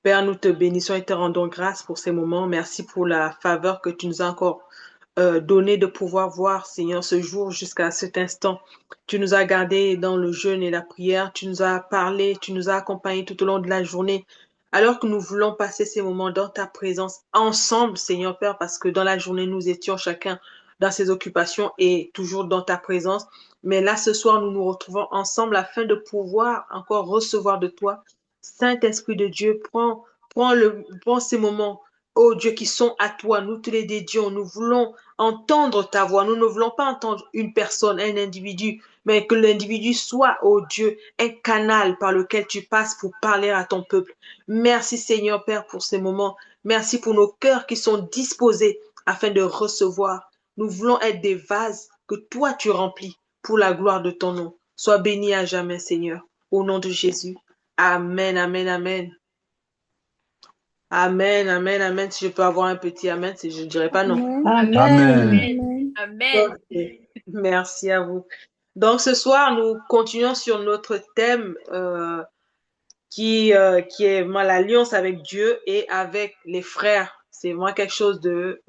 Père, nous te bénissons et te rendons grâce pour ces moments. Merci pour la faveur que tu nous as encore donnée de pouvoir voir, Seigneur, ce jour jusqu'à cet instant. Tu nous as gardés dans le jeûne et la prière. Tu nous as parlé, tu nous as accompagnés tout au long de la journée. Alors que nous voulons passer ces moments dans ta présence ensemble, Seigneur Père, parce que dans la journée, nous étions chacun dans ses occupations et toujours dans ta présence. Mais là, ce soir, nous nous retrouvons ensemble afin de pouvoir encore recevoir de toi. Saint-Esprit de Dieu, prends ces moments, oh Dieu, qui sont à toi. Nous te les dédions. Nous voulons entendre ta voix. Nous ne voulons pas entendre une personne, un individu, mais que l'individu soit, oh Dieu, un canal par lequel tu passes pour parler à ton peuple. Merci Seigneur Père pour ces moments. Merci pour nos cœurs qui sont disposés afin de recevoir. Nous voulons être des vases que toi tu remplis pour la gloire de ton nom. Sois béni à jamais, Seigneur. Au nom de Jésus. Amen, amen, amen. Amen, amen, amen. Si je peux avoir un petit amen, je ne dirais pas non. Amen. Amen. Amen. Amen. Amen. Ok. Merci à vous. Donc ce soir, nous continuons sur notre thème qui est moi, l'alliance avec Dieu et avec les frères. C'est vraiment quelque chose de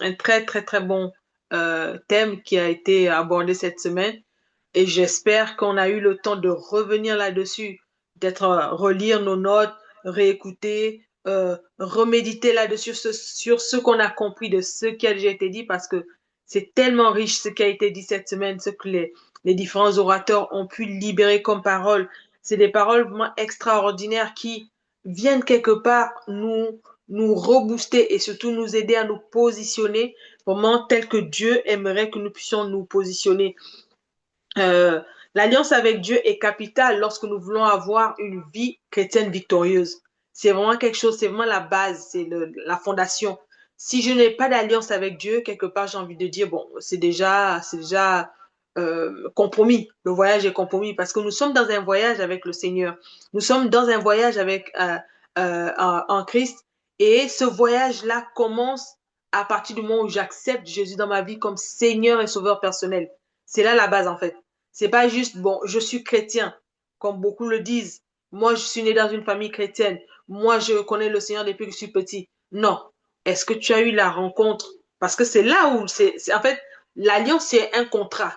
un très, très, très bon thème qui a été abordé cette semaine. Et j'espère qu'on a eu le temps de revenir là-dessus, d'être relire nos notes, réécouter, reméditer là-dessus sur ce qu'on a compris de ce qui a déjà été dit, parce que c'est tellement riche ce qui a été dit cette semaine, ce que les différents orateurs ont pu libérer comme parole. C'est des paroles vraiment extraordinaires qui viennent quelque part nous rebooster et surtout nous aider à nous positionner vraiment tel que Dieu aimerait que nous puissions nous positionner. Euh, L'alliance avec Dieu est capitale lorsque nous voulons avoir une vie chrétienne victorieuse. C'est vraiment quelque chose, c'est vraiment la base, la fondation. Si je n'ai pas d'alliance avec Dieu, quelque part, j'ai envie de dire, bon, c'est déjà compromis. Le voyage est compromis parce que nous sommes dans un voyage avec le Seigneur. Nous sommes dans un voyage avec en Christ et ce voyage-là commence à partir du moment où j'accepte Jésus dans ma vie comme Seigneur et Sauveur personnel. C'est là la base en fait. C'est pas juste, bon, je suis chrétien, comme beaucoup le disent. Moi, je suis né dans une famille chrétienne. Moi, je connais le Seigneur depuis que je suis petit. Non. Est-ce que tu as eu la rencontre? Parce que c'est là où en fait, l'alliance, c'est un contrat.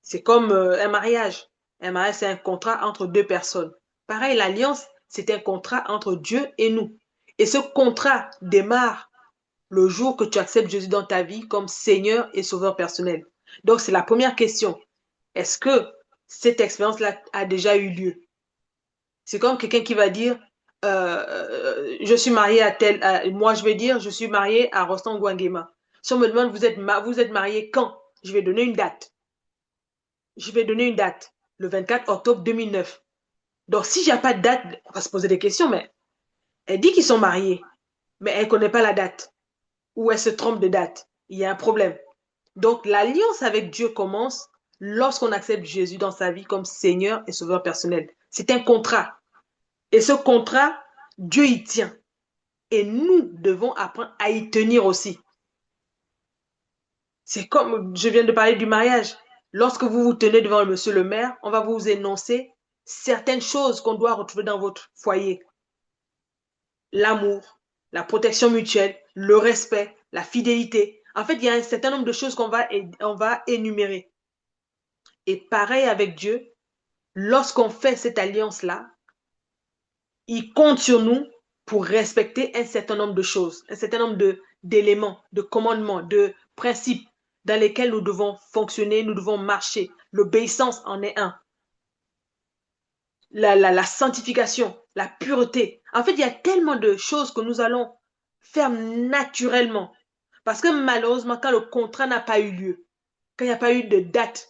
C'est comme un mariage. Un mariage, c'est un contrat entre deux personnes. Pareil, l'alliance, c'est un contrat entre Dieu et nous. Et ce contrat démarre le jour que tu acceptes Jésus dans ta vie comme Seigneur et Sauveur personnel. Donc, c'est la première question. Est-ce que cette expérience-là a déjà eu lieu? C'est comme quelqu'un qui va dire, je suis marié à tel, moi je vais dire, je suis marié à Rostan Guangema. Si on me demande, vous êtes marié quand? Je vais donner une date. Je vais donner une date, le 24 octobre 2009. Donc, si j'ai pas de date, on va se poser des questions, mais elle dit qu'ils sont mariés, mais elle ne connaît pas la date, ou elle se trompe de date. Il y a un problème. Donc, l'alliance avec Dieu commence lorsqu'on accepte Jésus dans sa vie comme Seigneur et Sauveur personnel. C'est un contrat. Et ce contrat, Dieu y tient. Et nous devons apprendre à y tenir aussi. C'est comme, je viens de parler du mariage. Lorsque vous vous tenez devant monsieur le maire, on va vous énoncer certaines choses qu'on doit retrouver dans votre foyer. L'amour, la protection mutuelle, le respect, la fidélité. En fait, il y a un certain nombre de choses on va énumérer. Et pareil avec Dieu, lorsqu'on fait cette alliance-là, il compte sur nous pour respecter un certain nombre de choses, un certain nombre d'éléments, de commandements, de principes dans lesquels nous devons fonctionner, nous devons marcher. L'obéissance en est un. La sanctification, la pureté. En fait, il y a tellement de choses que nous allons faire naturellement. Parce que malheureusement, quand le contrat n'a pas eu lieu, quand il n'y a pas eu de date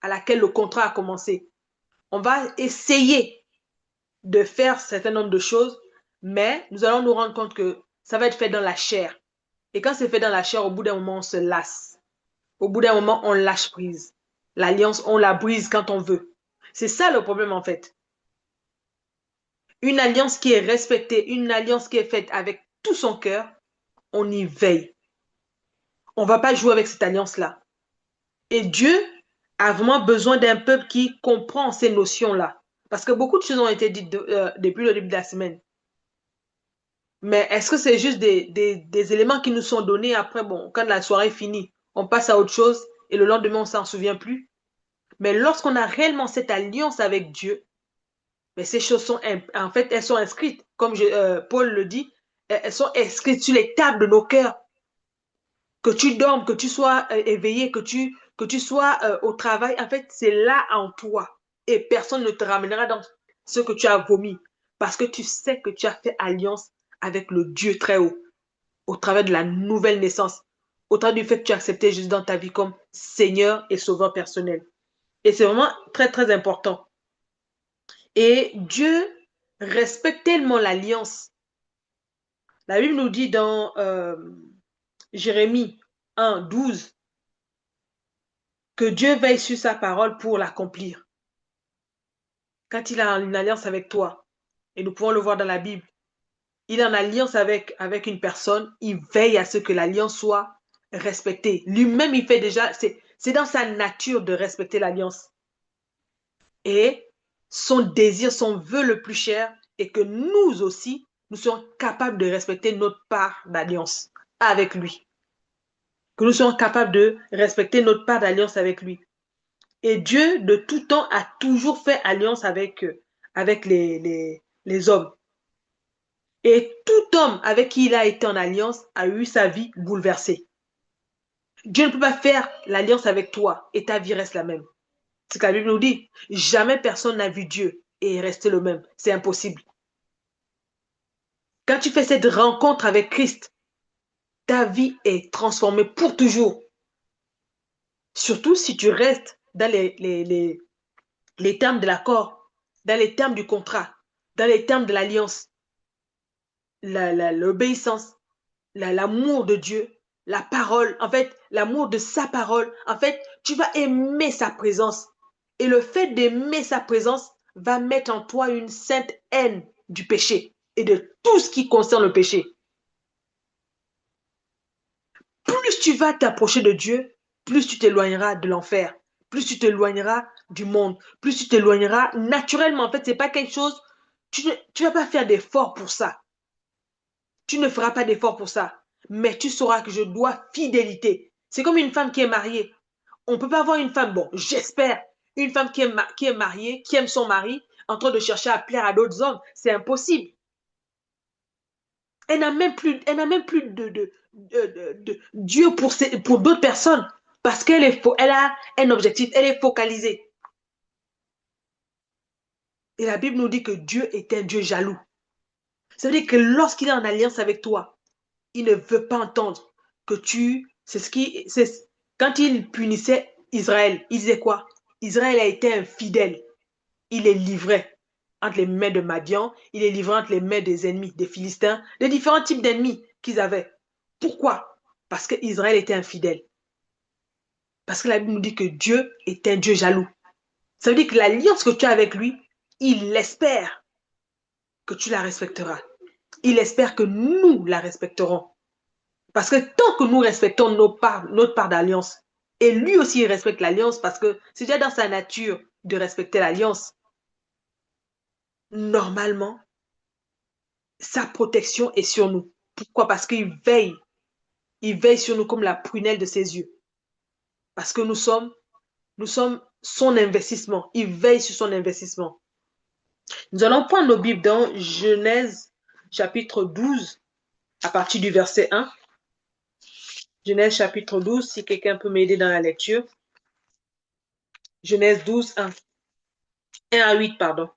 à laquelle le contrat a commencé, on va essayer de faire un certain nombre de choses, mais nous allons nous rendre compte que ça va être fait dans la chair. Et quand c'est fait dans la chair, au bout d'un moment, on se lasse. Au bout d'un moment, on lâche prise. L'alliance, on la brise quand on veut. C'est ça le problème en fait. Une alliance qui est respectée, une alliance qui est faite avec tout son cœur, on y veille. On ne va pas jouer avec cette alliance-là. Et Dieu a vraiment besoin d'un peuple qui comprend ces notions-là. Parce que beaucoup de choses ont été dites depuis le début de la semaine. Mais est-ce que c'est juste des éléments qui nous sont donnés après, bon, quand la soirée finit, on passe à autre chose et le lendemain, on s'en souvient plus? Mais lorsqu'on a réellement cette alliance avec Dieu, mais ces choses sont, en fait, elles sont inscrites, comme Paul le dit, elles sont inscrites sur les tables de nos cœurs. Que tu dormes, que tu sois éveillé, que tu sois au travail, en fait, c'est là en toi. Et personne ne te ramènera dans ce que tu as vomi. Parce que tu sais que tu as fait alliance avec le Dieu très haut, au travers de la nouvelle naissance, au travers du fait que tu as accepté Jésus dans ta vie comme Seigneur et Sauveur personnel. Et c'est vraiment très, très important. Et Dieu respecte tellement l'alliance. La Bible nous dit dans Jérémie 1, 12 que Dieu veille sur sa parole pour l'accomplir. Quand il a une alliance avec toi, et nous pouvons le voir dans la Bible, il est en alliance avec une personne, il veille à ce que l'alliance soit respectée. Lui-même, il fait déjà, c'est dans sa nature de respecter l'alliance. Et son désir, son vœu le plus cher est que nous aussi, nous soyons capables de respecter notre part d'alliance avec lui. Que nous soyons capables de respecter notre part d'alliance avec lui. Et Dieu, de tout temps, a toujours fait alliance avec les hommes. Et tout homme avec qui il a été en alliance a eu sa vie bouleversée. Dieu ne peut pas faire l'alliance avec toi et ta vie reste la même. C'est ce que la Bible nous dit. Jamais personne n'a vu Dieu et est resté le même. C'est impossible. Quand tu fais cette rencontre avec Christ, ta vie est transformée pour toujours. Surtout si tu restes dans les termes de l'accord, dans les termes du contrat, dans les termes de l'alliance, l'obéissance, l'amour de Dieu, la parole, en fait, l'amour de sa parole. En fait, tu vas aimer sa présence. Et le fait d'aimer sa présence va mettre en toi une sainte haine du péché et de tout ce qui concerne le péché. Plus tu vas t'approcher de Dieu, plus tu t'éloigneras de l'enfer, plus tu t'éloigneras du monde, plus tu t'éloigneras naturellement. En fait, c'est pas quelque chose, tu ne vas pas faire d'efforts pour ça. Tu ne feras pas d'effort pour ça. Mais tu sauras que je dois fidélité. C'est comme une femme qui est mariée. On ne peut pas avoir une femme, bon, j'espère, une femme qui est mariée, qui aime son mari, en train de chercher à plaire à d'autres hommes. C'est impossible. Elle n'a même plus de Dieu pour d'autres personnes. Parce elle a un objectif, elle est focalisée. Et la Bible nous dit que Dieu est un Dieu jaloux. Ça veut dire que lorsqu'il est en alliance avec toi, il ne veut pas entendre que quand il punissait Israël, il disait quoi? Israël a été infidèle. Il est livré entre les mains de Madian, il est livré entre les mains des ennemis, des Philistins, des différents types d'ennemis qu'ils avaient. Pourquoi? Parce que Israël était infidèle. Parce que la Bible nous dit que Dieu est un Dieu jaloux. Ça veut dire que l'alliance que tu as avec lui, il espère que tu la respecteras. Il espère que nous la respecterons. Parce que tant que nous respectons notre part d'alliance, et lui aussi il respecte l'alliance parce que c'est déjà dans sa nature de respecter l'alliance, normalement, sa protection est sur nous. Pourquoi? Parce qu'il veille. Il veille sur nous comme la prunelle de ses yeux. Parce que nous sommes son investissement. Il veille sur son investissement. Nous allons prendre nos Bibles dans Genèse chapitre 12 à partir du verset 1. Genèse chapitre 12, si quelqu'un peut m'aider dans la lecture. Genèse 12, 1. 1 à 8, pardon.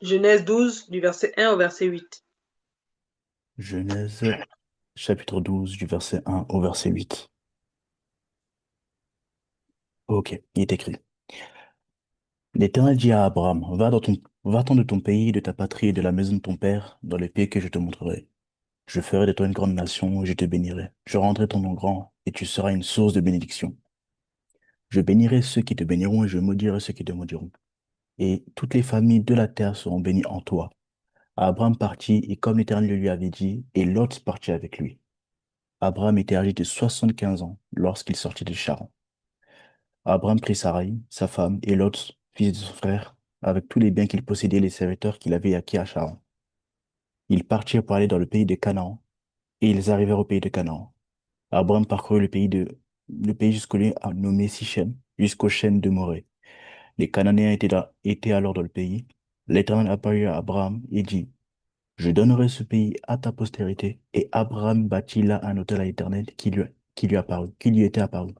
Genèse 12, du verset 1 au verset 8. Genèse chapitre 12 du verset 1 au verset 8. Ok, il est écrit. L'Éternel dit à Abraham, va-t'en de ton pays, de ta patrie et de la maison de ton père, dans le pays que je te montrerai. Je ferai de toi une grande nation et je te bénirai. Je rendrai ton nom grand et tu seras une source de bénédiction. Je bénirai ceux qui te béniront et je maudirai ceux qui te maudiront. Et toutes les familles de la terre seront bénies en toi. Abraham partit et comme l'Éternel le lui avait dit, et Lot partit avec lui. Abraham était âgé de 75 ans lorsqu'il sortit de Charan. Abraham prit Sarai, sa femme, et Lot, fils de son frère, avec tous les biens qu'il possédait et les serviteurs qu'il avait acquis à Charan. Ils partirent pour aller dans le pays de Canaan, et ils arrivèrent au pays de Canaan. Abraham parcourut le pays jusqu'au lieu nommé Sichem, jusqu'aux chênes de Morée. Les Cananéens étaient alors dans le pays. L'Éternel apparut à Abraham et dit, je donnerai ce pays à ta postérité. Et Abraham bâtit là un autel à l'Éternel qui lui était apparu.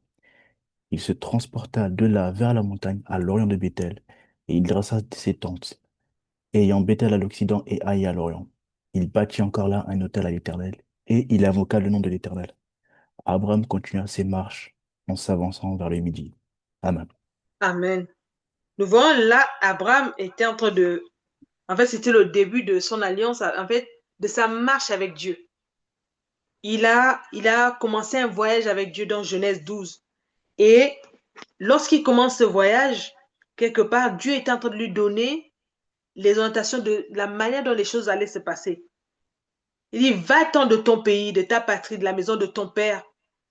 Il se transporta de là vers la montagne à l'orient de Béthel, et il dressa ses tentes, ayant Béthel à l'occident et Haï à l'orient. Il bâtit encore là un autel à l'Éternel, et il invoqua le nom de l'Éternel. Abraham continua ses marches en s'avançant vers le midi. Amen. Amen. Nous voyons là, Abraham était en train de... En fait, c'était le début de son alliance, en fait, de sa marche avec Dieu. Il a commencé un voyage avec Dieu dans Genèse 12. Et lorsqu'il commence ce voyage, quelque part, Dieu était en train de lui donner les orientations de la manière dont les choses allaient se passer. Il dit, va-t'en de ton pays, de ta patrie, de la maison de ton père,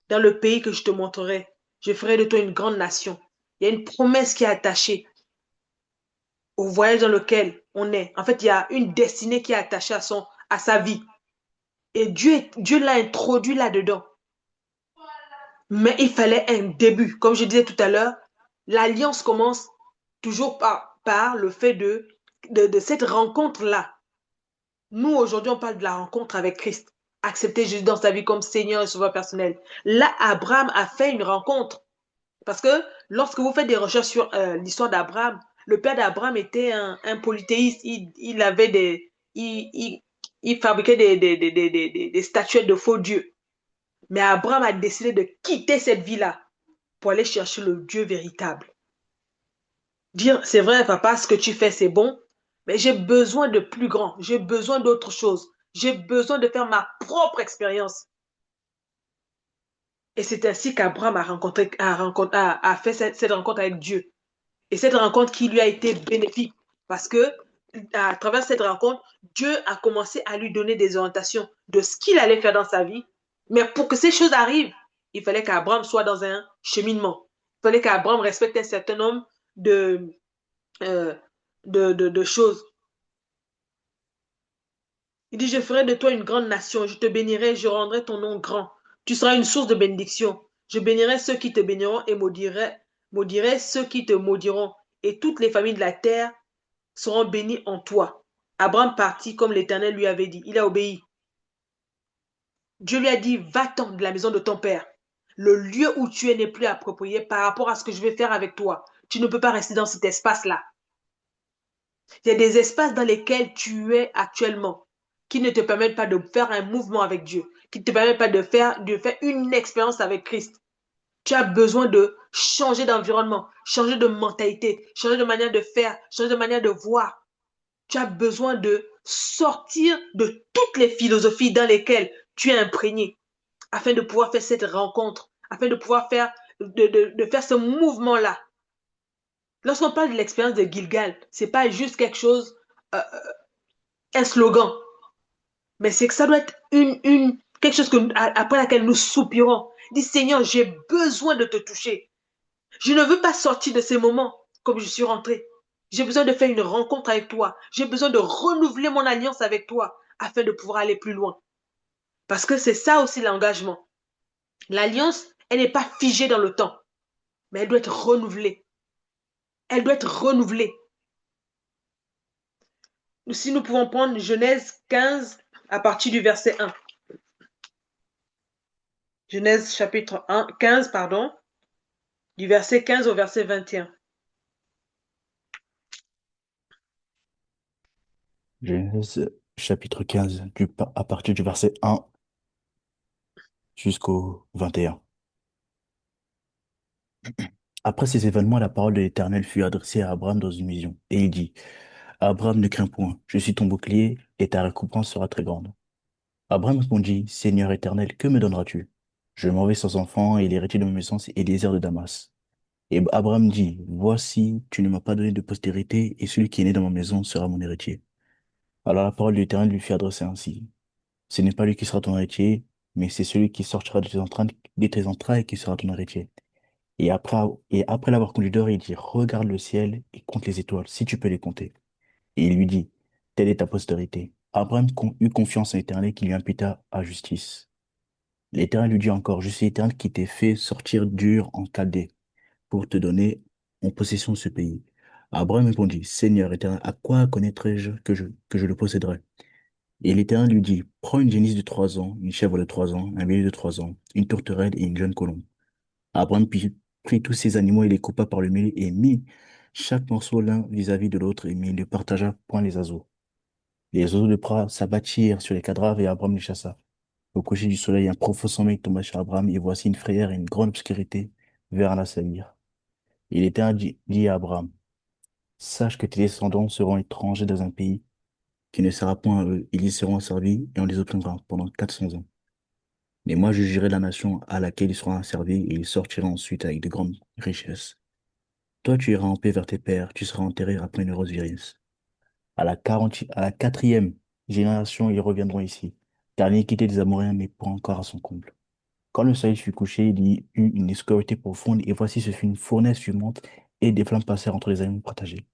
dans le pays que je te montrerai. Je ferai de toi une grande nation. Il y a une promesse qui est attachée au voyage dans lequel on est. En fait, il y a une destinée qui est attachée à sa vie. Et Dieu l'a introduit là-dedans. Mais il fallait un début. Comme je disais tout à l'heure, l'alliance commence toujours par le fait de cette rencontre-là. Nous, aujourd'hui, on parle de la rencontre avec Christ. Accepter Jésus dans sa vie comme Seigneur et Sauveur personnel. Là, Abraham a fait une rencontre. Parce que lorsque vous faites des recherches sur l'histoire d'Abraham, le père d'Abraham était un polythéiste. Il avait il fabriquait des statuettes de faux dieux. Mais Abraham a décidé de quitter cette vie-là pour aller chercher le Dieu véritable. Dire, c'est vrai, papa, ce que tu fais, c'est bon, mais j'ai besoin de plus grand, j'ai besoin d'autre chose, j'ai besoin de faire ma propre expérience. Et c'est ainsi qu'Abraham a fait cette rencontre avec Dieu. Et cette rencontre qui lui a été bénéfique, parce que à travers cette rencontre, Dieu a commencé à lui donner des orientations de ce qu'il allait faire dans sa vie. Mais pour que ces choses arrivent, il fallait qu'Abraham soit dans un cheminement. Il fallait qu'Abraham respecte un certain nombre de, euh, de choses. Il dit, je ferai de toi une grande nation, je te bénirai, je rendrai ton nom grand. Tu seras une source de bénédiction. Je bénirai ceux qui te béniront et maudirai ceux qui te maudiront. Et toutes les familles de la terre seront bénies en toi. Abraham partit comme l'Éternel lui avait dit. Il a obéi. Dieu lui a dit, va-t'en de la maison de ton père. Le lieu où tu es n'est plus approprié par rapport à ce que je vais faire avec toi. Tu ne peux pas rester dans cet espace-là. Il y a des espaces dans lesquels tu es actuellement qui ne te permettent pas de faire un mouvement avec Dieu, qui ne te permettent pas de faire une expérience avec Christ. Tu as besoin de changer d'environnement, changer de mentalité, changer de manière de faire, changer de manière de voir. Tu as besoin de sortir de toutes les philosophies dans lesquelles tu es imprégné afin de pouvoir faire cette rencontre, afin de pouvoir faire ce mouvement-là. Lorsqu'on parle de l'expérience de Gilgal, c'est pas juste quelque chose, un slogan, mais c'est que ça doit être quelque chose après laquelle nous soupirons. Dis Seigneur, j'ai besoin de te toucher. Je ne veux pas sortir de ces moments comme je suis rentré. J'ai besoin de faire une rencontre avec toi. J'ai besoin de renouveler mon alliance avec toi afin de pouvoir aller plus loin. Parce que c'est ça aussi l'engagement. L'alliance, elle n'est pas figée dans le temps, mais elle doit être renouvelée. Elle doit être renouvelée. Si nous pouvons prendre Genèse 15 à partir du verset 1. Genèse chapitre 1, 15, pardon, du verset 15 au verset 21. Genèse chapitre 15, à partir du verset 1 jusqu'au 21. Après ces événements, la parole de l'Éternel fut adressée à Abraham dans une vision, et il dit, Abraham, ne crains point, je suis ton bouclier, et ta récompense sera très grande. Abraham répondit, Seigneur éternel, que me donneras-tu? Je m'en vais sans enfant, et l'héritier de ma maison, c'est Eliezer de Damas. Et Abraham dit, voici, tu ne m'as pas donné de postérité, et celui qui est né dans ma maison sera mon héritier. Alors la parole de l'Éternel lui fit adresser ainsi. Ce n'est pas lui qui sera ton héritier, mais c'est celui qui sortira de tes entrailles qui sera ton héritier. Et après l'avoir conduit dehors, il dit, regarde le ciel et compte les étoiles, si tu peux les compter. Et il lui dit, telle est ta postérité. Abraham eut confiance en l'Éternel qui lui imputa à justice. L'Éternel lui dit encore, je suis l'Éternel qui t'ai fait sortir d'Ur en Chaldée pour te donner en possession ce pays. Abraham répondit, Seigneur éternel, à quoi connaîtrai-je que je le posséderai? Et l'Éternel lui dit, prends une génisse de 3 ans, une chèvre de 3 ans, un bélier de 3 ans, une tourterelle et une jeune colombe. Abraham prit tous ces animaux et les coupa par le milieu et mit chaque morceau l'un vis-à-vis de l'autre et il ne partagea point les oiseaux. Les oiseaux de proie s'abattirent sur les cadavres et Abraham les chassa. Au coucher du soleil, un profond sommeil tomba sur Abraham et voici une frayeur et une grande obscurité vers la saillir. Et l'Éternel dit à Abraham, sache que tes descendants seront étrangers dans un pays qui ne sera point à eux. Ils y seront servis et on les opprimera pendant 400 ans. Mais moi, je jugerai la nation à laquelle ils seront servis et ils sortiront ensuite avec de grandes richesses. Toi, tu iras en paix vers tes pères, tu seras enterré après une heureuse vieillesse. À la quatrième génération, ils reviendront ici, car l'iniquité des Amoréens n'est pas encore à son comble. Quand le soleil fut couché, il y eut une obscurité profonde, et voici ce fut une fournaise fumante, et des flammes passèrent entre les animaux partagés.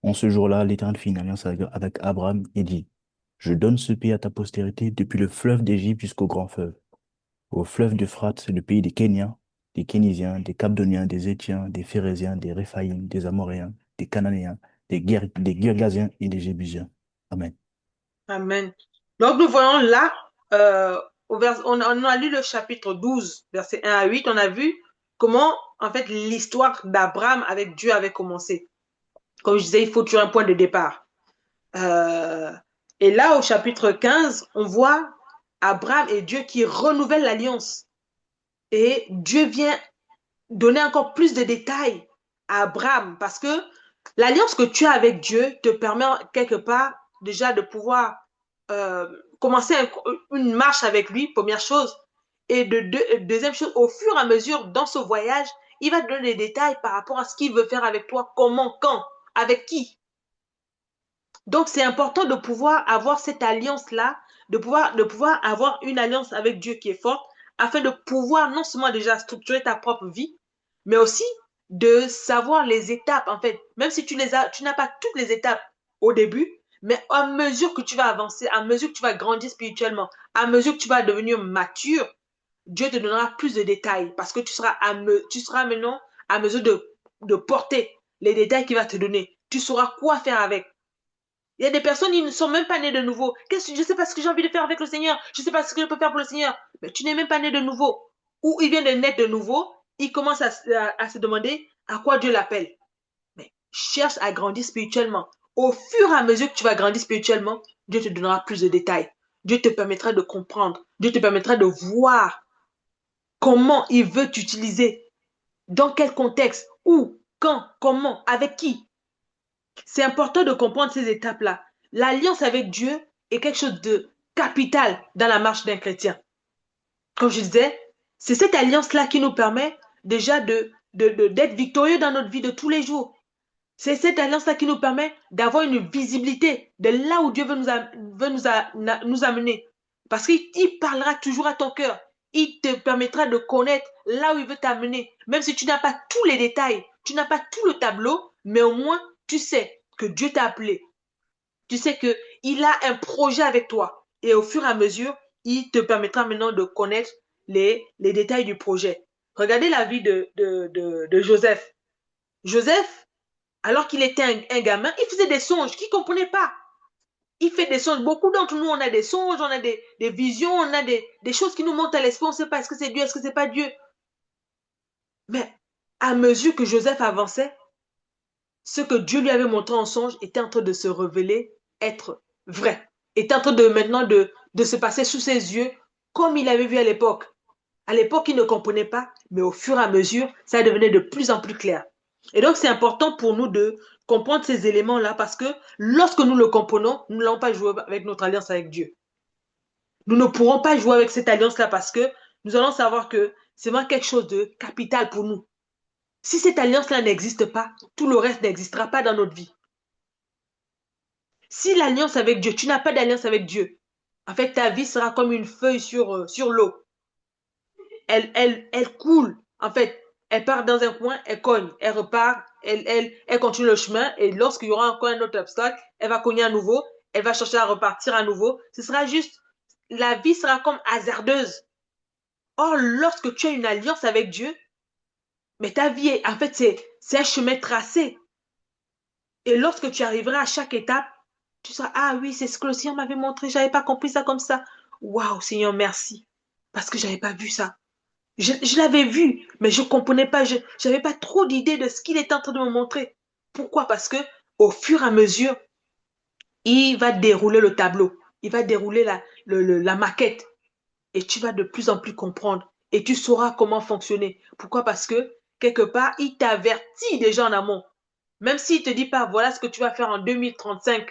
En ce jour-là, l'Éternel fit une alliance avec Abraham et dit, je donne ce pays à ta postérité depuis le fleuve d'Égypte jusqu'au grand fleuve, au fleuve d'Euphrate, le pays des Kéniens, des Kénisiens, des Cabdoniens, des Étiens, des Phéréziens, des Réphaïm, des Amoréens, des Cananéens, des Girgasiens et des Jébusiens. Amen. Amen. Donc, nous voyons là, on a lu le chapitre 12, verset 1 à 8, on a vu comment, en fait, l'histoire d'Abraham avec Dieu avait commencé. Comme je disais, il faut toujours un point de départ. Euh, et là, au chapitre 15, on voit Abraham et Dieu qui renouvellent l'alliance. Et Dieu vient donner encore plus de détails à Abraham parce que l'alliance que tu as avec Dieu te permet quelque part déjà de pouvoir commencer une marche avec lui, première chose. Et deuxième chose, au fur et à mesure dans ce voyage, il va te donner des détails par rapport à ce qu'il veut faire avec toi, comment, quand, avec qui. Donc, c'est important de pouvoir avoir cette alliance-là, de pouvoir avoir une alliance avec Dieu qui est forte, afin de pouvoir non seulement déjà structurer ta propre vie, mais aussi de savoir les étapes, en fait. Même si tu n'as pas toutes les étapes au début, mais à mesure que tu vas avancer, à mesure que tu vas grandir spirituellement, à mesure que tu vas devenir mature, Dieu te donnera plus de détails parce que tu seras maintenant à mesure de porter les détails qu'il va te donner. Tu sauras quoi faire avec. Il y a des personnes, ils ne sont même pas nés de nouveau. Je ne sais pas ce que j'ai envie de faire avec le Seigneur. Je ne sais pas ce que je peux faire pour le Seigneur. Mais tu n'es même pas né de nouveau. Ou il vient de naître de nouveau, il commence à se demander à quoi Dieu l'appelle. Mais cherche à grandir spirituellement. Au fur et à mesure que tu vas grandir spirituellement, Dieu te donnera plus de détails. Dieu te permettra de comprendre. Dieu te permettra de voir comment il veut t'utiliser. Dans quel contexte, où, quand, comment, avec qui. C'est important de comprendre ces étapes-là. L'alliance avec Dieu est quelque chose de capital dans la marche d'un chrétien. Comme je disais, c'est cette alliance-là qui nous permet déjà d'être victorieux dans notre vie de tous les jours. C'est cette alliance-là qui nous permet d'avoir une visibilité de là où Dieu veut nous amener. Parce qu'il parlera toujours à ton cœur. Il te permettra de connaître là où il veut t'amener. Même si tu n'as pas tous les détails, tu n'as pas tout le tableau, mais au moins tu sais que Dieu t'a appelé. Tu sais qu'il a un projet avec toi. Et au fur et à mesure, il te permettra maintenant de connaître les détails du projet. Regardez la vie de Joseph. Joseph, alors qu'il était un gamin, il faisait des songes qu'il ne comprenait pas. Il fait des songes. Beaucoup d'entre nous, on a des songes, on a des visions, on a des choses qui nous montent à l'esprit. On ne sait pas est-ce que c'est Dieu, est-ce que c'est pas Dieu. Mais à mesure que Joseph avançait, ce que Dieu lui avait montré en songe était en train de se révéler être vrai. Était en train de maintenant de se passer sous ses yeux comme il avait vu à l'époque. À l'époque, il ne comprenait pas, mais au fur et à mesure, ça devenait de plus en plus clair. Et donc, c'est important pour nous de comprendre ces éléments-là parce que lorsque nous le comprenons, nous n'allons pas jouer avec notre alliance avec Dieu. Nous ne pourrons pas jouer avec cette alliance-là parce que nous allons savoir que c'est vraiment quelque chose de capital pour nous. Si cette alliance-là n'existe pas, tout le reste n'existera pas dans notre vie. Si l'alliance avec Dieu, tu n'as pas d'alliance avec Dieu, en fait, ta vie sera comme une feuille sur l'eau. Elle coule. En fait, Elle part dans un coin, elle cogne, elle repart, elle continue le chemin et lorsqu'il y aura encore un autre obstacle, elle va cogner à nouveau, elle va chercher à repartir à nouveau. Ce sera juste, la vie sera comme hasardeuse. Or, lorsque tu as une alliance avec Dieu, mais ta vie, en fait, c'est un chemin tracé. Et lorsque tu arriveras à chaque étape, tu seras, ah oui, c'est ce que le Seigneur m'avait montré, j'avais pas compris ça comme ça. Waouh, Seigneur, merci. Parce que j'avais pas vu ça. Je l'avais vu, mais je comprenais pas, je n'avais pas trop d'idées de ce qu'il était en train de me montrer. Pourquoi? Parce que au fur et à mesure, il va dérouler le tableau, il va dérouler la maquette et tu vas de plus en plus comprendre et tu sauras comment fonctionner. Pourquoi? Parce que quelque part, il t'avertit déjà en amont. Même s'il ne te dit pas, voilà ce que tu vas faire en 2035,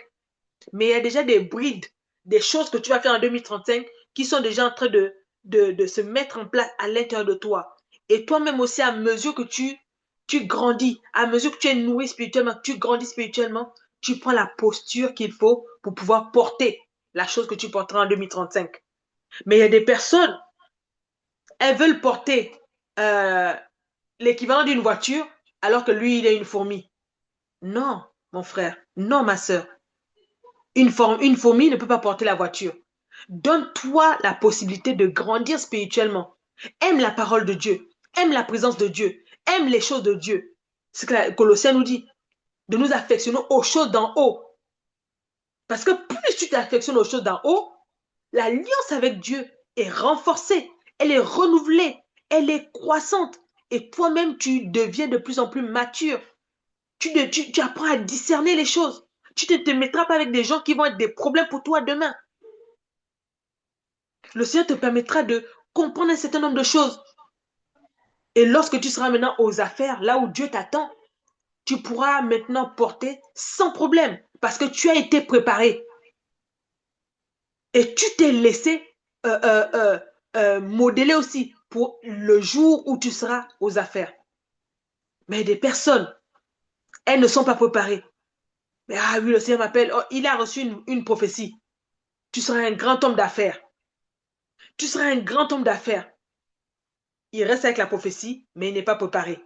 mais il y a déjà des brides, des choses que tu vas faire en 2035 qui sont déjà en train de se mettre en place à l'intérieur de toi. Et toi-même aussi, à mesure que tu grandis, à mesure que tu es nourri spirituellement, que tu grandis spirituellement, tu prends la posture qu'il faut pour pouvoir porter la chose que tu porteras en 2035. Mais il y a des personnes, elles veulent porter euh, l'équivalent d'une voiture alors que lui, il est une fourmi. Non, mon frère, non, ma soeur. Une fourmi ne peut pas porter la voiture. Donne-toi la possibilité de grandir spirituellement. Aime la parole de Dieu. Aime la présence de Dieu. Aime les choses de Dieu. C'est ce que la Colossiens nous dit. De nous affectionner aux choses d'en haut. Parce que plus tu t'affectionnes aux choses d'en haut, l'alliance avec Dieu est renforcée. Elle est renouvelée. Elle est croissante. Et toi-même, tu deviens de plus en plus mature. Tu apprends à discerner les choses. Tu ne te mettras pas avec des gens qui vont être des problèmes pour toi demain. Le Seigneur te permettra de comprendre un certain nombre de choses. Et lorsque tu seras maintenant aux affaires, là où Dieu t'attend, tu pourras maintenant porter sans problème parce que tu as été préparé et tu t'es laissé euh, euh, euh, modeler aussi pour le jour où tu seras aux affaires. Mais des personnes, elles ne sont pas préparées. Mais ah oui, le Seigneur m'appelle, oh, il a reçu une prophétie. Tu seras un grand homme d'affaires. Tu seras un grand homme d'affaires. Il reste avec la prophétie, mais il n'est pas préparé.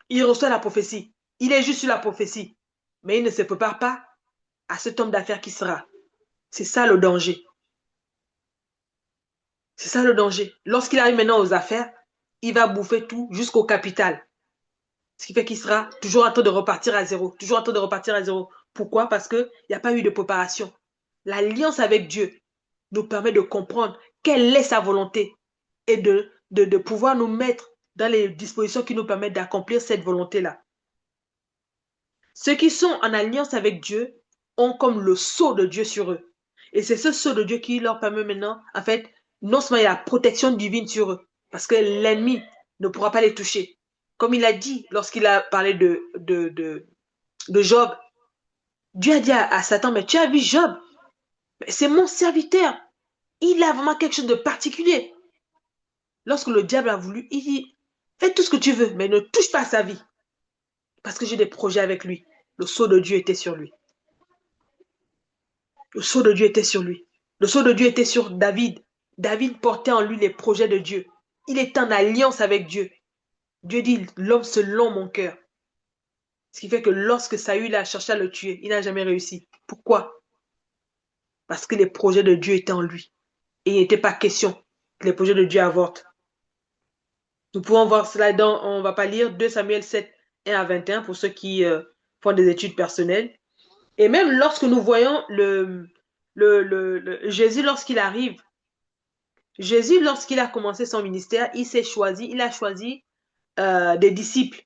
Il reçoit la prophétie. Il est juste sur la prophétie. Mais il ne se prépare pas à cet homme d'affaires qui sera. C'est ça le danger. C'est ça le danger. Lorsqu'il arrive maintenant aux affaires, il va bouffer tout jusqu'au capital. Ce qui fait qu'il sera toujours en train de repartir à zéro. Toujours en train de repartir à zéro. Pourquoi? Parce qu'il n'y a pas eu de préparation. L'alliance avec Dieu nous permet de comprendre quelle est sa volonté et de pouvoir nous mettre dans les dispositions qui nous permettent d'accomplir cette volonté-là. Ceux qui sont en alliance avec Dieu ont comme le sceau de Dieu sur eux. Et c'est ce sceau de Dieu qui leur permet maintenant, en fait, non seulement il y a la protection divine sur eux, parce que l'ennemi ne pourra pas les toucher. Comme il a dit lorsqu'il a parlé de Job, Dieu a dit à Satan, mais tu as vu Job, c'est mon serviteur. Il a vraiment quelque chose de particulier. Lorsque le diable a voulu, il dit, fais tout ce que tu veux, mais ne touche pas à sa vie, parce que j'ai des projets avec lui. Le sceau de Dieu était sur lui. Le sceau de Dieu était sur lui. Le sceau de Dieu était sur David. David portait en lui les projets de Dieu. Il était en alliance avec Dieu. Dieu dit, l'homme selon mon cœur. Ce qui fait que lorsque Saül a cherché à le tuer, il n'a jamais réussi. Pourquoi? Parce que les projets de Dieu étaient en lui. Et il n'était pas question que les projets de Dieu avortent. Nous pouvons voir cela dans, on ne va pas lire 2 Samuel 7, 1 à 21 pour ceux qui font des études personnelles. Et même lorsque nous voyons Jésus, lorsqu'il arrive, Jésus, lorsqu'il a commencé son ministère, il a choisi des disciples.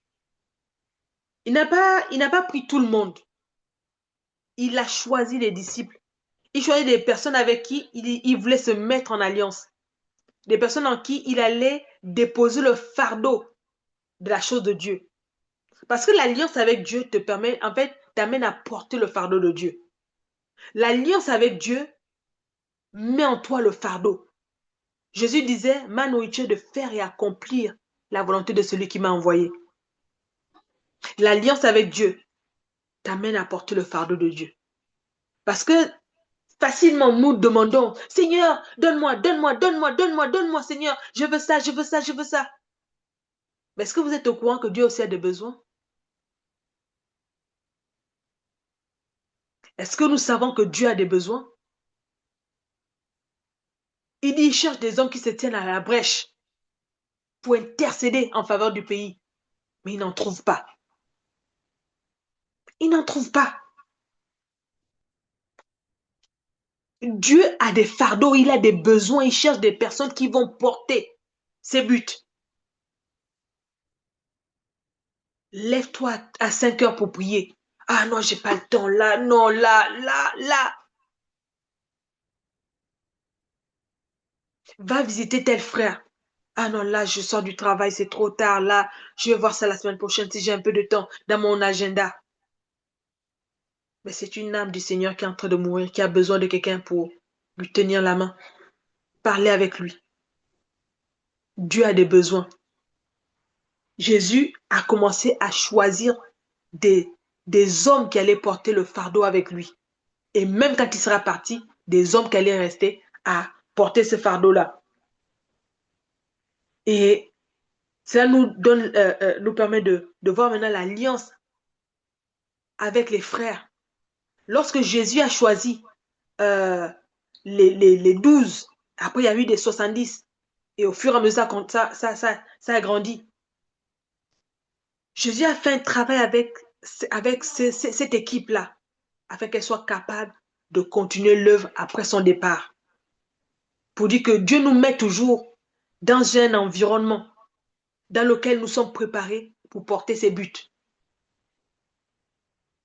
Il n'a pas pris tout le monde. Il a choisi des disciples. Il choisit des personnes avec qui il voulait se mettre en alliance. Des personnes en qui il allait déposer le fardeau de la chose de Dieu. Parce que l'alliance avec Dieu te permet, en fait, t'amène à porter le fardeau de Dieu. L'alliance avec Dieu met en toi le fardeau. Jésus disait, ma nourriture est de faire et accomplir la volonté de celui qui m'a envoyé. L'alliance avec Dieu t'amène à porter le fardeau de Dieu. Parce que facilement nous demandons, Seigneur, donne-moi, donne-moi, donne-moi, donne-moi, donne-moi, Seigneur, je veux ça, je veux ça, je veux ça. Mais est-ce que vous êtes au courant que Dieu aussi a des besoins? Est-ce que nous savons que Dieu a des besoins? Il dit, il cherche des hommes qui se tiennent à la brèche pour intercéder en faveur du pays. Mais il n'en trouve pas. Il n'en trouve pas. Dieu a des fardeaux, il a des besoins, il cherche des personnes qui vont porter ses buts. Lève-toi à 5 heures pour prier. Ah non, j'ai pas le temps. Là, non, là, là, là. Va visiter tel frère. Ah non, là, je sors du travail, c'est trop tard. Là, je vais voir ça la semaine prochaine si j'ai un peu de temps dans mon agenda. Mais c'est une âme du Seigneur qui est en train de mourir, qui a besoin de quelqu'un pour lui tenir la main, parler avec lui. Dieu a des besoins. Jésus a commencé à choisir des, des hommes qui allaient porter le fardeau avec lui. Et même quand il sera parti, des hommes qui allaient rester à porter ce fardeau-là. Et cela nous permet de voir maintenant l'alliance avec les frères. Lorsque Jésus a choisi euh, les 12, après il y a eu des 70, et au fur et à mesure ça a grandi. Jésus a fait un travail avec cette équipe-là, afin qu'elle soit capable de continuer l'œuvre après son départ. Pour dire que Dieu nous met toujours dans un environnement dans lequel nous sommes préparés pour porter ses buts.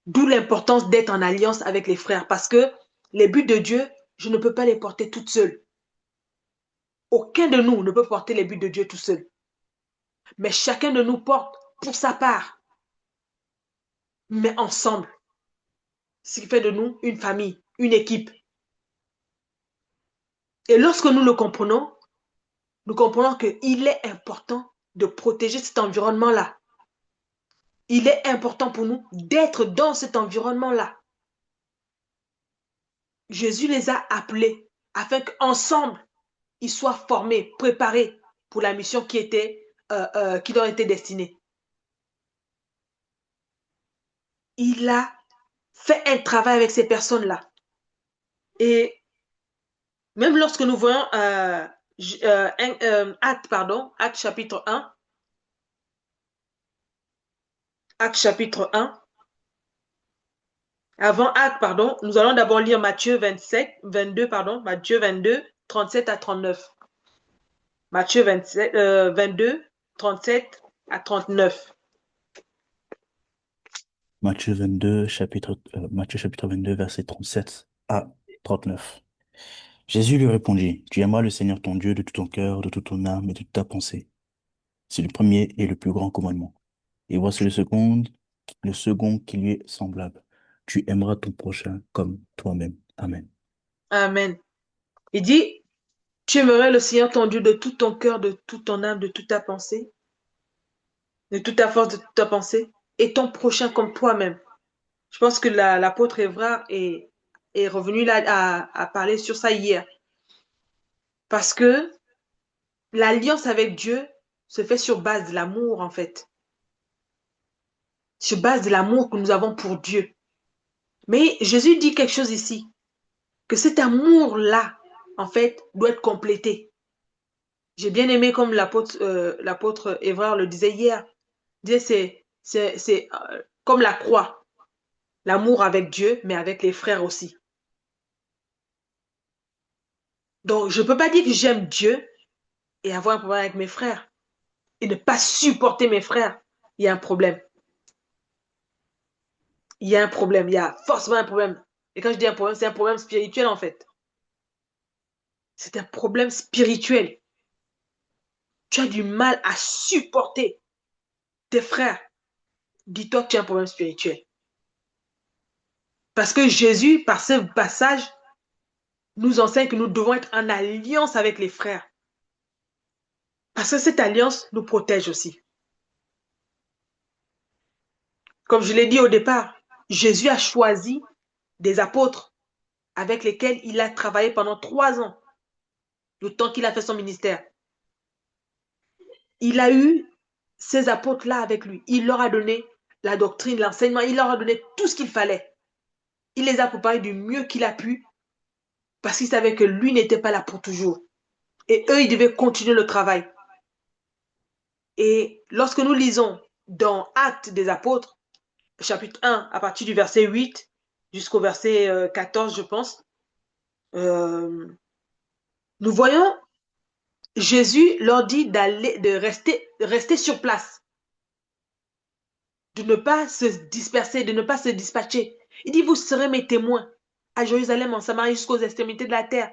D'où l'importance d'être en alliance avec les frères, parce que les buts de Dieu, je ne peux pas les porter toute seule. Aucun de nous ne peut porter les buts de Dieu tout seul. Mais chacun de nous porte pour sa part, mais ensemble. Ce qui fait de nous une famille, une équipe. Et lorsque nous le comprenons, nous comprenons qu'il est important de protéger cet environnement-là. Il est important pour nous d'être dans cet environnement-là. Jésus les a appelés afin qu'ensemble, ils soient formés, préparés pour la mission qui leur était destinée. Il a fait un travail avec ces personnes-là. Et même lorsque nous voyons Acte chapitre 1, Acte chapitre 1, avant Acte, pardon, nous allons d'abord lire Matthieu 22, 37 à 39. Matthieu 22, 37 à 39. Matthieu chapitre 22, verset 37 à 39. Jésus lui répondit, tu aimeras le Seigneur ton Dieu de tout ton cœur, de toute ton âme et de toute ta pensée. C'est le premier et le plus grand commandement. Et voici le second qui lui est semblable. Tu aimeras ton prochain comme toi-même. Amen. Amen. Il dit, tu aimerais le Seigneur ton Dieu de tout ton cœur, de toute ton âme, de toute ta pensée, de toute ta force, de toute ta pensée, et ton prochain comme toi-même. Je pense que l'apôtre Évrard est revenu là à parler sur ça hier. Parce que l'alliance avec Dieu se fait sur base de l'amour, en fait. Sur base de l'amour que nous avons pour Dieu. Mais Jésus dit quelque chose ici, que cet amour-là, en fait, doit être complété. J'ai bien aimé comme l'apôtre Évrard le disait hier. Il disait c'est comme la croix, l'amour avec Dieu, mais avec les frères aussi. Donc, je ne peux pas dire que j'aime Dieu et avoir un problème avec mes frères et ne pas supporter mes frères. Il y a un problème. Il y a un problème. Il y a forcément un problème. Et quand je dis un problème, c'est un problème spirituel en fait. C'est un problème spirituel. Tu as du mal à supporter tes frères. Dis-toi que tu as un problème spirituel. Parce que Jésus, par ce passage, nous enseigne que nous devons être en alliance avec les frères. Parce que cette alliance nous protège aussi. Comme je l'ai dit au départ, Jésus a choisi des apôtres avec lesquels il a travaillé pendant 3 ans, le temps qu'il a fait son ministère. Il a eu ces apôtres-là avec lui. Il leur a donné la doctrine, l'enseignement, il leur a donné tout ce qu'il fallait. Il les a préparés du mieux qu'il a pu parce qu'il savait que lui n'était pas là pour toujours. Et eux, ils devaient continuer le travail. Et lorsque nous lisons dans Actes des Apôtres, chapitre 1, à partir du verset 8 jusqu'au verset 14, je pense, euh, nous voyons Jésus leur dit de rester sur place, de ne pas se disperser, de ne pas se dispatcher. Il dit, vous serez mes témoins à Jérusalem, en Samarie, jusqu'aux extrémités de la terre.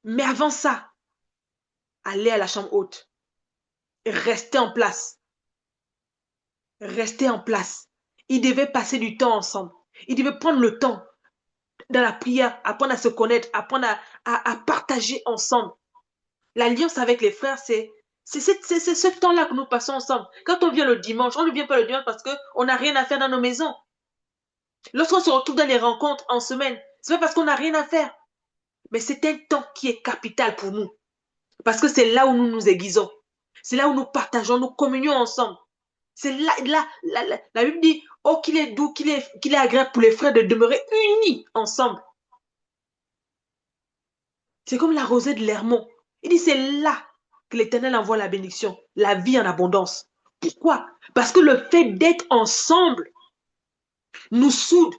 Mais avant ça, allez à la chambre haute. Restez en place. Restez en place. Ils devaient passer du temps ensemble. Ils devaient prendre le temps dans la prière, apprendre à se connaître, apprendre à partager ensemble. L'alliance avec les frères, c'est ce temps-là que nous passons ensemble. Quand on vient le dimanche, on ne vient pas le dimanche parce qu'on n'a rien à faire dans nos maisons. Lorsqu'on se retrouve dans les rencontres en semaine, c'est pas parce qu'on n'a rien à faire. Mais c'est un temps qui est capital pour nous. Parce que c'est là où nous nous aiguisons. C'est là où nous partageons, nous communions ensemble. C'est là, la Bible dit, oh, qu'il est doux, qu'il est agréable pour les frères de demeurer unis ensemble. C'est comme la rosée de l'Hermon. Il dit, c'est là que l'Éternel envoie la bénédiction, la vie en abondance. Pourquoi? Parce que le fait d'être ensemble nous soude.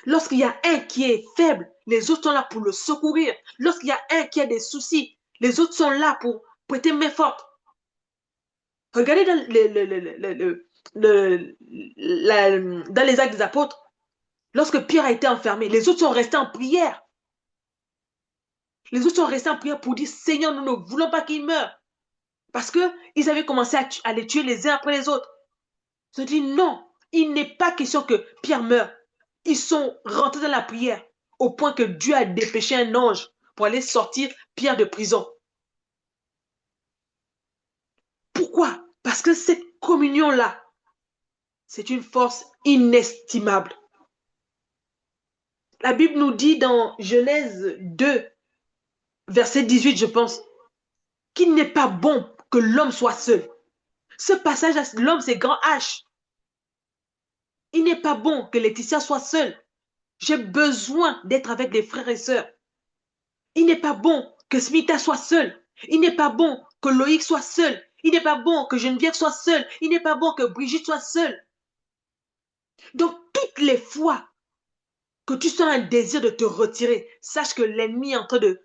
Lorsqu'il y a un qui est faible, les autres sont là pour le secourir. Lorsqu'il y a un qui a des soucis, les autres sont là pour prêter main forte. Regardez dans, dans les actes des apôtres, lorsque Pierre a été enfermé, les autres sont restés en prière. Les autres sont restés en prière pour dire, Seigneur, nous ne voulons pas qu'il meure. Parce qu'ils avaient commencé à les tuer les uns après les autres. Ils ont dit, non, il n'est pas question que Pierre meure. Ils sont rentrés dans la prière au point que Dieu a dépêché un ange pour aller sortir Pierre de prison. Pourquoi? Parce que cette communion-là, c'est une force inestimable. La Bible nous dit dans Genèse 2, verset 18, je pense, qu'il n'est pas bon que l'homme soit seul. Ce passage, l'homme, c'est grand H. Il n'est pas bon que Laetitia soit seule. J'ai besoin d'être avec des frères et sœurs. Il n'est pas bon que Smita soit seule. Il n'est pas bon que Loïc soit seul. Il n'est pas bon que Geneviève soit seule. Il n'est pas bon que Brigitte soit seule. Donc, toutes les fois que tu sens un désir de te retirer, sache que l'ennemi est en train de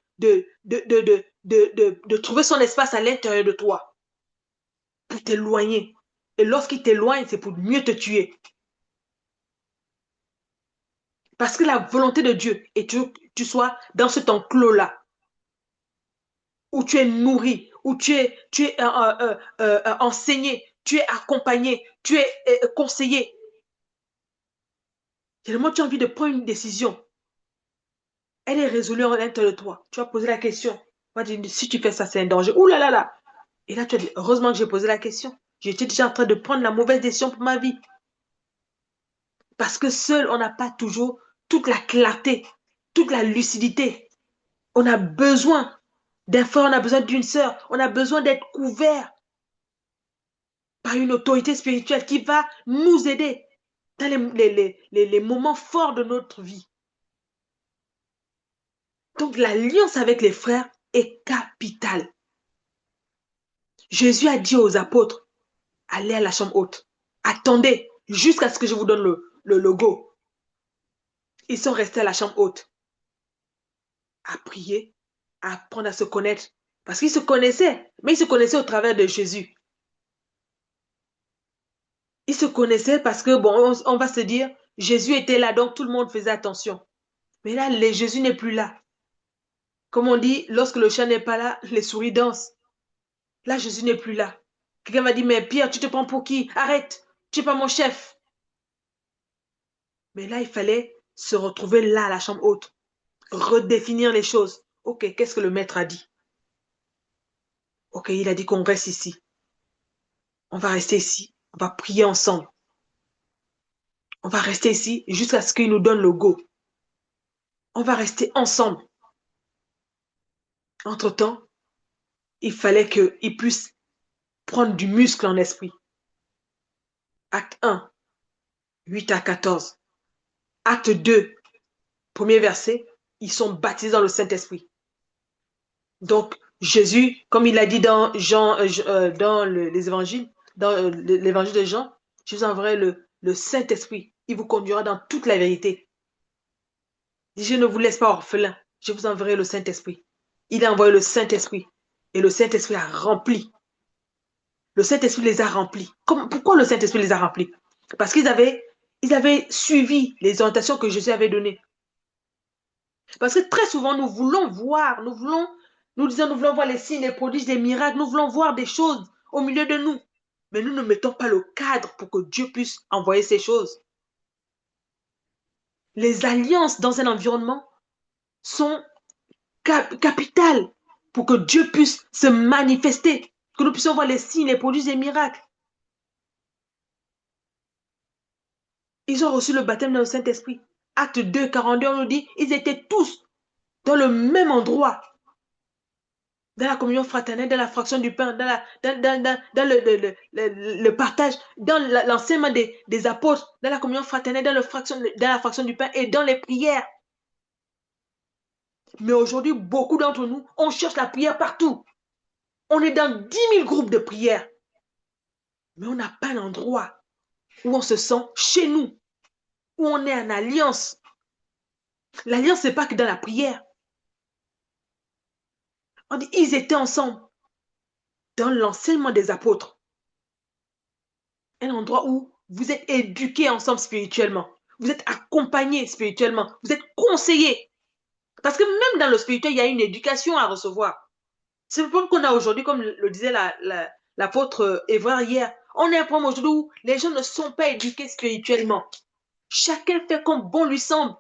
trouver son espace à l'intérieur de toi pour t'éloigner. Et lorsqu'il t'éloigne, c'est pour mieux te tuer. Parce que la volonté de Dieu est que tu sois dans cet enclos-là, où tu es nourri, où tu es enseigné, tu es accompagné, tu es conseillé. Tellement tu as envie de prendre une décision. Elle est résolue à l'intérieur de toi. Tu vas poser la question. Tu vas dire, si tu fais ça, c'est un danger. Ouh là là là. Et là, tu vas dire, heureusement que j'ai posé la question. J'étais déjà en train de prendre la mauvaise décision pour ma vie. Parce que seul, on n'a pas toujours toute la clarté, toute la lucidité. On a besoin d'un frère, on a besoin d'une sœur, on a besoin d'être couvert par une autorité spirituelle qui va nous aider dans les moments forts de notre vie. Donc l'alliance avec les frères est capitale. Jésus a dit aux apôtres, allez à la chambre haute, attendez jusqu'à ce que je vous donne le logo. Ils sont restés à la chambre haute, à prier, à apprendre à se connaître. Parce qu'ils se connaissaient, mais ils se connaissaient au travers de Jésus. Ils se connaissaient parce que, bon, on va se dire, Jésus était là, donc tout le monde faisait attention. Mais là, Jésus n'est plus là. Comme on dit, lorsque le chat n'est pas là, les souris dansent. Là, Jésus n'est plus là. Quelqu'un va dire, mais Pierre, tu te prends pour qui? Arrête, tu n'es pas mon chef. Mais là, il fallait se retrouver là, à la chambre haute. Redéfinir les choses. Ok, qu'est-ce que le maître a dit? Ok, il a dit qu'on reste ici. On va rester ici. On va prier ensemble. On va rester ici jusqu'à ce qu'il nous donne le go. On va rester ensemble. Entre-temps, il fallait qu'il puisse prendre du muscle en esprit. Acte 1, 8 à 14. Acte 2, premier verset, ils sont baptisés dans le Saint-Esprit. Donc, Jésus, comme il a dit dans les évangiles, dans l'évangile de Jean, je vous enverrai le Saint-Esprit. Il vous conduira dans toute la vérité. Je ne vous laisse pas orphelin. Je vous enverrai le Saint-Esprit. Il a envoyé le Saint-Esprit. Et le Saint-Esprit a rempli. Le Saint-Esprit les a remplis. Pourquoi le Saint-Esprit les a remplis? Parce ils avaient suivi les orientations que Jésus avait données. Parce que très souvent, nous voulons voir, nous voulons voir les signes, les prodiges, les miracles, nous voulons voir des choses au milieu de nous. Mais nous ne mettons pas le cadre pour que Dieu puisse envoyer ces choses. Les alliances dans un environnement sont capitales pour que Dieu puisse se manifester, que nous puissions voir les signes, les prodiges, les miracles. Ils ont reçu le baptême dans le Saint-Esprit. Acte 2, 42, on nous dit, ils étaient tous dans le même endroit. Dans la communion fraternelle, dans la fraction du pain, dans le partage, dans l'enseignement des apôtres, dans la communion fraternelle, dans la fraction du pain et dans les prières. Mais aujourd'hui, beaucoup d'entre nous, on cherche la prière partout. On est dans 10 000 groupes de prière. Mais on n'a pas un endroit où on se sent chez nous, où on est en alliance. L'alliance, ce n'est pas que dans la prière. On dit, ils étaient ensemble dans l'enseignement des apôtres. Un endroit où vous êtes éduqués ensemble spirituellement. Vous êtes accompagnés spirituellement. Vous êtes conseillés. Parce que même dans le spirituel, il y a une éducation à recevoir. C'est le problème qu'on a aujourd'hui, comme le disait l'apôtre Évrard hier. On a un problème aujourd'hui où les gens ne sont pas éduqués spirituellement. Chacun fait comme bon lui semble.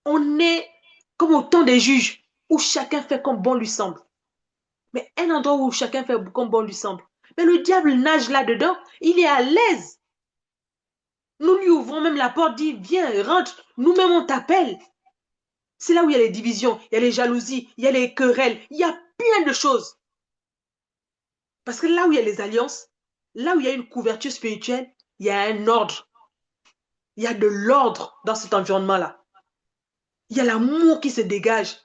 On est comme au temps des juges, où chacun fait comme bon lui semble. Mais un endroit où chacun fait comme bon lui semble. Mais le diable nage là-dedans, il est à l'aise. Nous lui ouvrons même la porte, dit, viens, rentre, nous-mêmes on t'appelle. C'est là où il y a les divisions, il y a les jalousies, il y a les querelles, il y a plein de choses. Parce que là où il y a les alliances, là où il y a une couverture spirituelle, il y a un ordre. Il y a de l'ordre dans cet environnement-là. Il y a l'amour qui se dégage.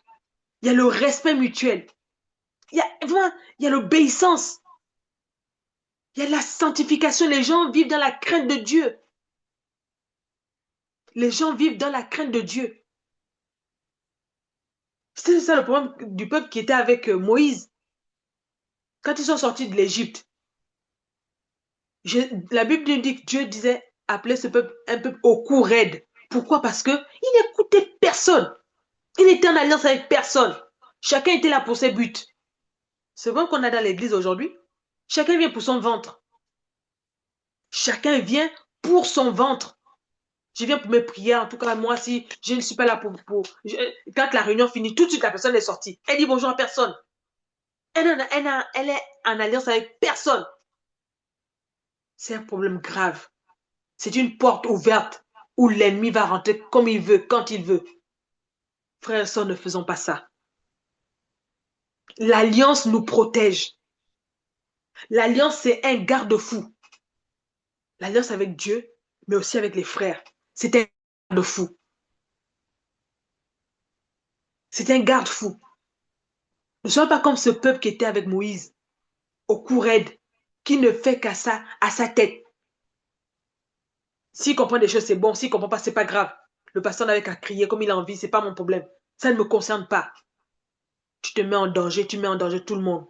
Il y a le respect mutuel. Il y a l'obéissance. Il y a la sanctification. Les gens vivent dans la crainte de Dieu. Les gens vivent dans la crainte de Dieu. C'est ça le problème du peuple qui était avec Moïse. Quand ils sont sortis de l'Égypte, la Bible dit que Dieu disait appeler ce peuple un peuple au cou raide. Pourquoi? Parce qu'il n'écoutait personne. Il était en alliance avec personne. Chacun était là pour ses buts. C'est vrai qu'on a dans l'église aujourd'hui. Chacun vient pour son ventre. Chacun vient pour son ventre. Je viens pour mes prières. En tout cas, moi, si je ne suis pas là quand la réunion finit, tout de suite, la personne est sortie. Elle dit bonjour à personne. Elle est en alliance avec personne. C'est un problème grave. C'est une porte ouverte où l'ennemi va rentrer comme il veut, quand il veut. Frères et sœurs, ne faisons pas ça. L'alliance nous protège. L'alliance, c'est un garde-fou. L'alliance avec Dieu, mais aussi avec les frères. C'est un garde-fou. C'est un garde-fou. Ne soyons pas comme ce peuple qui était avec Moïse, au cou raide, qui ne fait qu'à ça, à sa tête. S'il comprend des choses, c'est bon. S'il ne comprend pas, c'est pas grave. Le pasteur n'avait qu'à crier comme il a envie, c'est pas mon problème. Ça ne me concerne pas. Tu te mets en danger, tu mets en danger tout le monde.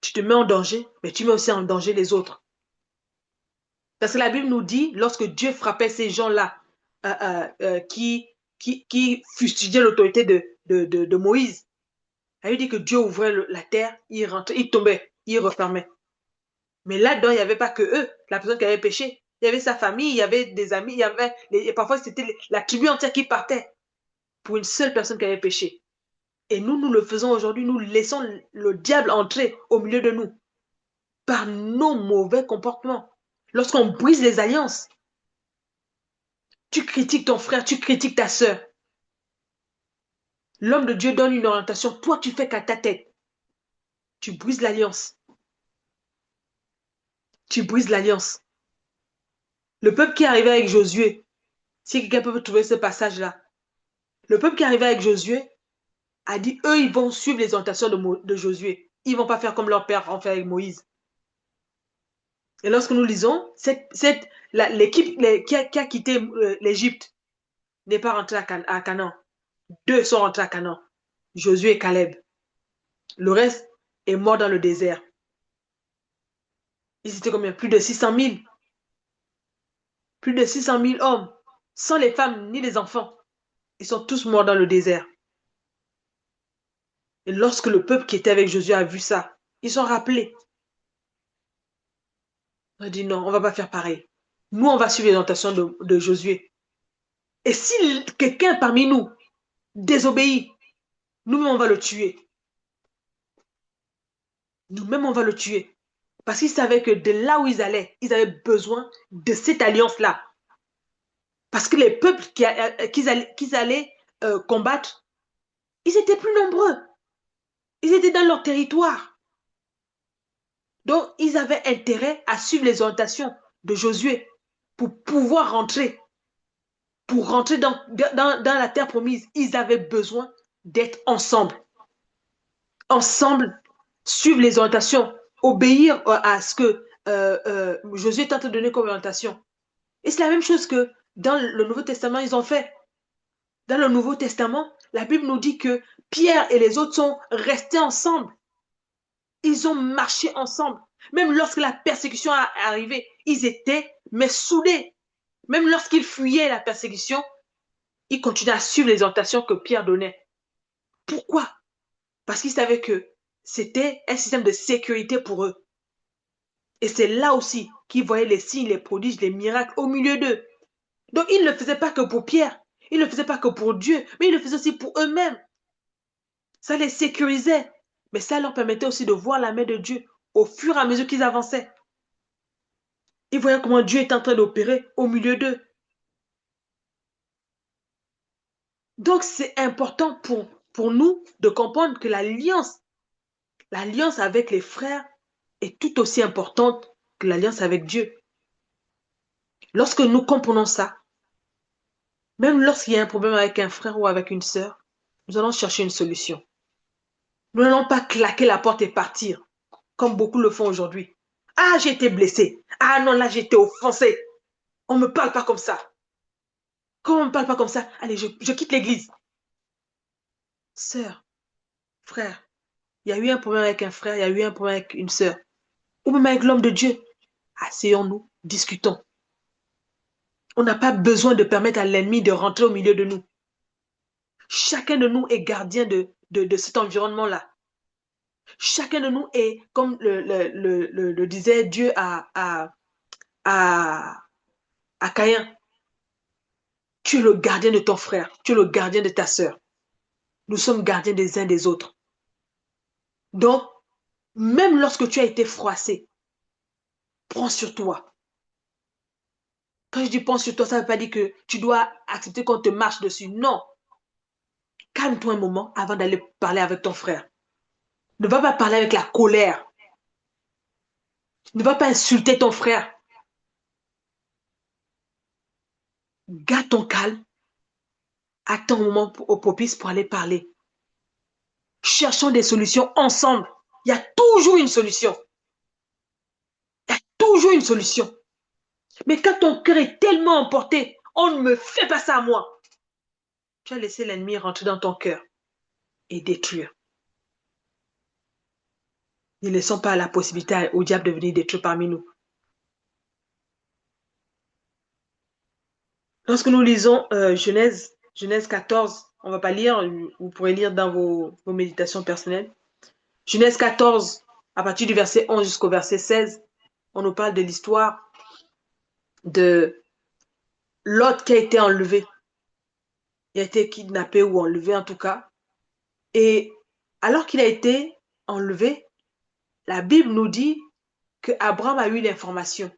Tu te mets en danger, mais tu mets aussi en danger les autres. Parce que la Bible nous dit, lorsque Dieu frappait ces gens-là qui fustigeaient l'autorité de Moïse, elle dit que Dieu ouvrait la terre, il rentrait, il tombait, il refermait. Mais là-dedans, il n'y avait pas que eux, la personne qui avait péché. Il y avait sa famille, il y avait des amis, et parfois c'était la tribu entière qui partait pour une seule personne qui avait péché. Et nous le faisons aujourd'hui, nous laissons le diable entrer au milieu de nous par nos mauvais comportements. Lorsqu'on brise les alliances, tu critiques ton frère, tu critiques ta sœur. L'homme de Dieu donne une orientation. Toi, tu fais qu'à ta tête. Tu brises l'alliance. Tu brises l'alliance. Le peuple qui est arrivé avec Josué, si quelqu'un peut trouver ce passage-là, le peuple qui est arrivé avec Josué a dit, eux, ils vont suivre les orientations de Josué. Ils ne vont pas faire comme leur père ont fait avec Moïse. Et lorsque nous lisons, l'équipe qui a quitté l'Égypte n'est pas rentrée à Canaan. Deux sont rentrés à Canaan, Josué et Caleb. Le reste est mort dans le désert. Ils étaient combien? Plus de 600 000. Plus de 600 000 hommes, sans les femmes ni les enfants. Ils sont tous morts dans le désert. Et lorsque le peuple qui était avec Josué a vu ça, ils sont rappelés. On a dit non, on ne va pas faire pareil. Nous, on va suivre les orientations de Josué. Et si quelqu'un parmi nous désobéit, nous-mêmes, on va le tuer. Nous-mêmes, on va le tuer. Parce qu'ils savaient que de là où ils allaient, ils avaient besoin de cette alliance-là. Parce que les peuples qu'ils allaient combattre, ils étaient plus nombreux. Ils étaient dans leur territoire. Donc, ils avaient intérêt à suivre les orientations de Josué pour pouvoir rentrer. Pour rentrer dans la terre promise, ils avaient besoin d'être ensemble. Ensemble, suivre les orientations, obéir à ce que Josué est en train de donner comme orientation. Et c'est la même chose que dans le Nouveau Testament, ils ont fait. Dans le Nouveau Testament, la Bible nous dit que Pierre et les autres sont restés ensemble. Ils ont marché ensemble. Même lorsque la persécution est arrivée, ils étaient mais soudés. Même lorsqu'ils fuyaient la persécution, ils continuaient à suivre les orientations que Pierre donnait. Pourquoi? Parce qu'ils savaient que c'était un système de sécurité pour eux. Et c'est là aussi qu'ils voyaient les signes, les prodiges, les miracles au milieu d'eux. Donc, ils ne le faisaient pas que pour Pierre, ils ne le faisaient pas que pour Dieu, mais ils le faisaient aussi pour eux-mêmes. Ça les sécurisait, mais ça leur permettait aussi de voir la main de Dieu au fur et à mesure qu'ils avançaient. Ils voyaient comment Dieu est en train d'opérer au milieu d'eux. Donc, c'est important pour nous de comprendre que l'alliance avec les frères est tout aussi importante que l'alliance avec Dieu. Lorsque nous comprenons ça, même lorsqu'il y a un problème avec un frère ou avec une sœur, nous allons chercher une solution. Nous n'allons pas claquer la porte et partir, comme beaucoup le font aujourd'hui. Ah, j'ai été blessé. Ah non, là, j'ai été offensé. On ne me parle pas comme ça. Quand on ne me parle pas comme ça, allez, je quitte l'église. Sœur, frère, il y a eu un problème avec un frère, il y a eu un problème avec une sœur, ou même avec l'homme de Dieu. Asseyons-nous, discutons. On n'a pas besoin de permettre à l'ennemi de rentrer au milieu de nous. Chacun de nous est gardien de cet environnement-là. Chacun de nous est, comme le disait Dieu à Caïn, tu es le gardien de ton frère, tu es le gardien de ta sœur. Nous sommes gardiens des uns des autres. Donc, même lorsque tu as été froissé, prends sur toi. Quand je dis prends sur toi, ça ne veut pas dire que tu dois accepter qu'on te marche dessus. Non. Calme-toi un moment avant d'aller parler avec ton frère. Ne va pas parler avec la colère. Ne va pas insulter ton frère. Garde ton calme. Attends un moment au propice pour aller parler. Cherchons des solutions ensemble. Il y a toujours une solution. Il y a toujours une solution. Mais quand ton cœur est tellement emporté, on ne me fait pas ça à moi. Tu as laissé l'ennemi rentrer dans ton cœur et détruire. Ne laissons pas la possibilité au diable de venir détruire parmi nous. Lorsque nous lisons Genèse 14, on ne va pas lire, vous pourrez lire dans vos méditations personnelles. Genèse 14, à partir du verset 11 jusqu'au verset 16, on nous parle de l'histoire de Lot qui a été enlevé. Il a été kidnappé ou enlevé en tout cas. Et alors qu'il a été enlevé, la Bible nous dit que Abraham a eu l'information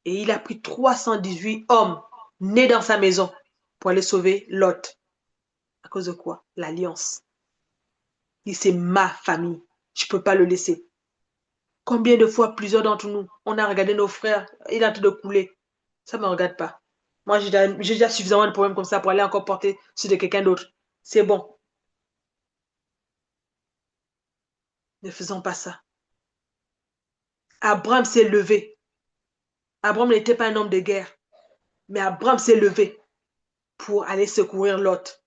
et il a pris 318 hommes nés dans sa maison pour aller sauver Lot. À cause de quoi? L'alliance. Il dit, c'est ma famille. Je ne peux pas le laisser. Combien de fois plusieurs d'entre nous, on a regardé nos frères, il est en train de couler. Ça ne me regarde pas. Moi, j'ai déjà suffisamment de problèmes comme ça pour aller encore porter sur de quelqu'un d'autre. C'est bon. Ne faisons pas ça. Abraham s'est levé. Abraham n'était pas un homme de guerre. Mais Abraham s'est levé pour aller secourir Lot.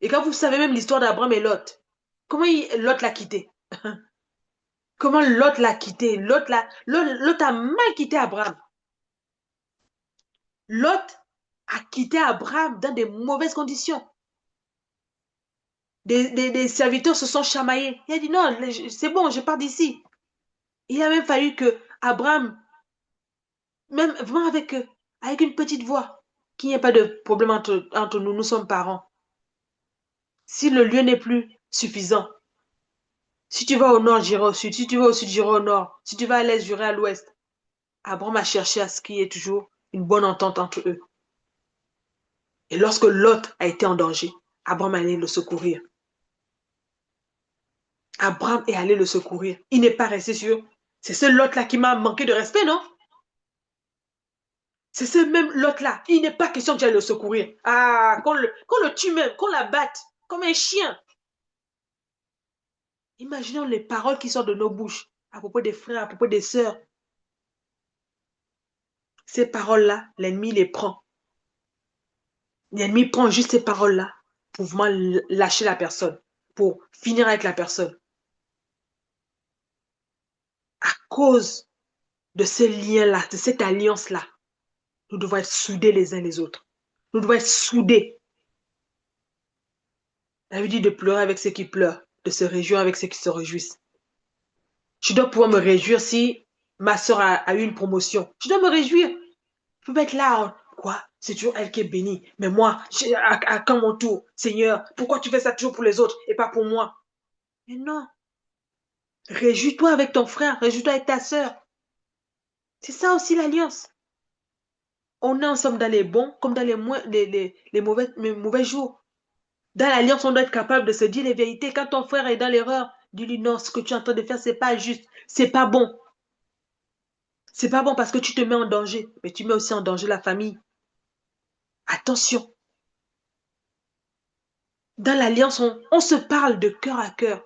Et quand vous savez même l'histoire d'Abraham et Lot, comment Lot l'a quitté? Comment Lot l'a quitté? Lot a mal quitté Abraham. Lot a quitté Abraham dans des mauvaises conditions. Des serviteurs se sont chamaillés. Il a dit non, c'est bon, je pars d'ici. Il a même fallu que Abraham, même vraiment avec une petite voix, qu'il n'y ait pas de problème entre nous, nous sommes parents. Si le lieu n'est plus suffisant, si tu vas au nord, j'irai au sud. Si tu vas au sud, j'irai au nord. Si tu vas à l'est, j'irai à l'ouest. Abraham a cherché à ce qu'il y ait toujours une bonne entente entre eux. Et lorsque Lot a été en danger, Abraham est allé le secourir. Abraham est allé le secourir. Il n'est pas resté sur. C'est ce Lot-là qui m'a manqué de respect, non? C'est ce même Lot-là. Il n'est pas question que j'aille le secourir. Ah, qu'on le tue même, qu'on la batte, comme un chien. Imaginons les paroles qui sortent de nos bouches à propos des frères, à propos des sœurs. Ces paroles-là, l'ennemi les prend. L'ennemi prend juste ces paroles-là pour vraiment lâcher la personne, pour finir avec la personne. À cause de ce lien-là, de cette alliance-là, nous devons être soudés les uns les autres. Nous devons être soudés. La Bible dit de pleurer avec ceux qui pleurent, de se réjouir avec ceux qui se réjouissent. Je dois pouvoir me réjouir si ma soeur a eu une promotion. Je dois me réjouir. Je peux pas être là. Quoi? C'est toujours elle qui est bénie. Mais moi, à quand mon tour? Seigneur, pourquoi tu fais ça toujours pour les autres et pas pour moi? Mais non. Réjouis-toi avec ton frère. Réjouis-toi avec ta soeur. C'est ça aussi l'alliance. On est ensemble dans les bons comme dans les mauvais jours. Dans l'alliance, on doit être capable de se dire les vérités. Quand ton frère est dans l'erreur, dis-lui non, ce que tu es en train de faire, c'est pas juste, c'est pas bon. C'est pas bon parce que tu te mets en danger, mais tu mets aussi en danger la famille. Attention. Dans l'alliance, on se parle de cœur à cœur.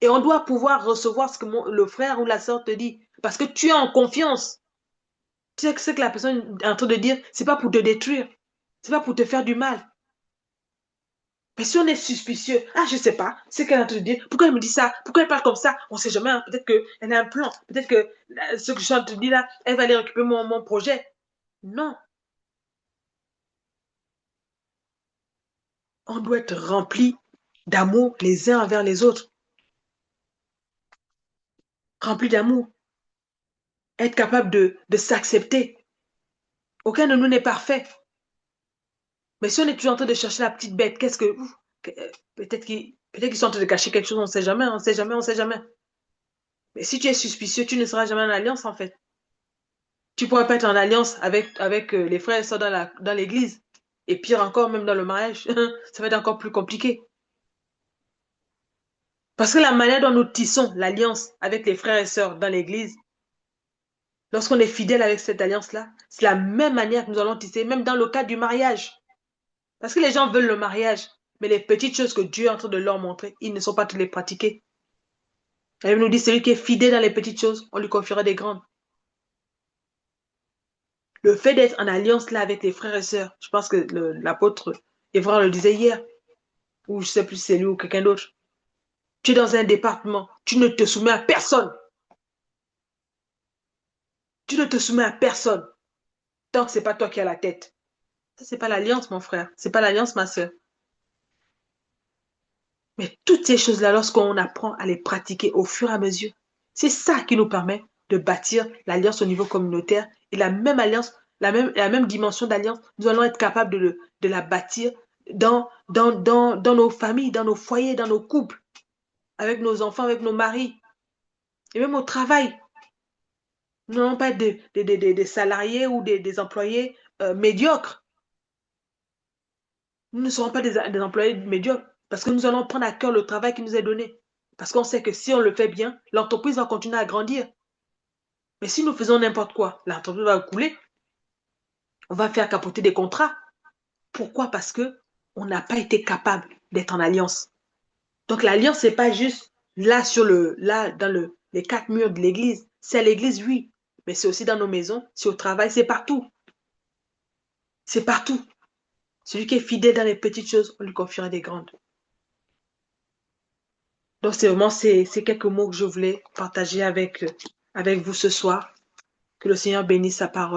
Et on doit pouvoir recevoir ce que le frère ou la sœur te dit. Parce que tu es en confiance. Tu sais que ce que la personne est en train de dire, c'est pas pour te détruire. C'est pas pour te faire du mal. Mais si on est suspicieux, ah, je sais pas, c'est qu'elle a en train de dire, pourquoi elle me dit ça, pourquoi elle parle comme ça, on sait jamais, hein, peut-être qu'elle a un plan, peut-être que ce que je suis en train de dire là, elle va aller récupérer mon projet. Non, on doit être rempli d'amour les uns envers les autres, rempli d'amour, être capable de s'accepter. Aucun de nous n'est parfait. Mais si on est toujours en train de chercher la petite bête, qu'est-ce que... peut-être qu'ils sont en train de cacher quelque chose, on ne sait jamais, on ne sait jamais, on ne sait jamais. Mais si tu es suspicieux, tu ne seras jamais en alliance en fait. Tu pourrais pas être en alliance avec les frères et sœurs dans l'église. Et pire encore, même dans le mariage, ça va être encore plus compliqué. Parce que la manière dont nous tissons l'alliance avec les frères et sœurs dans l'église, lorsqu'on est fidèle avec cette alliance-là, c'est la même manière que nous allons tisser, même dans le cadre du mariage. Parce que les gens veulent le mariage, mais les petites choses que Dieu est en train de leur montrer, ils ne sont pas tous les pratiquer. La Bible nous dit, celui qui est fidèle dans les petites choses, on lui confiera des grandes. Le fait d'être en alliance là avec les frères et sœurs, je pense que l'apôtre Évra le disait hier, ou je sais plus si c'est lui ou quelqu'un d'autre. Tu es dans un département, tu ne te soumets à personne. Tu ne te soumets à personne tant que c'est pas toi qui as la tête. Ça, c'est pas l'alliance, mon frère. C'est pas l'alliance, ma sœur. Mais toutes ces choses-là, lorsqu'on apprend à les pratiquer au fur et à mesure, c'est ça qui nous permet de bâtir l'alliance au niveau communautaire et la même alliance, la même dimension d'alliance, nous allons être capables de la bâtir dans nos familles, dans nos foyers, dans nos couples, avec nos enfants, avec nos maris, et même au travail. Nous n'allons pas être des salariés ou des employés médiocres. Nous ne serons pas des employés médiocres parce que nous allons prendre à cœur le travail qui nous est donné. Parce qu'on sait que si on le fait bien, l'entreprise va continuer à grandir. Mais si nous faisons n'importe quoi, l'entreprise va couler. On va faire capoter des contrats. Pourquoi? Parce que on n'a pas été capable d'être en alliance. Donc l'alliance, c'est pas juste là dans les quatre murs de l'église. C'est à l'église, oui, mais c'est aussi dans nos maisons, c'est au travail, c'est partout. C'est partout. Celui qui est fidèle dans les petites choses, on lui confiera des grandes. Donc c'est vraiment ces quelques mots que je voulais partager avec vous ce soir. Que le Seigneur bénisse sa parole.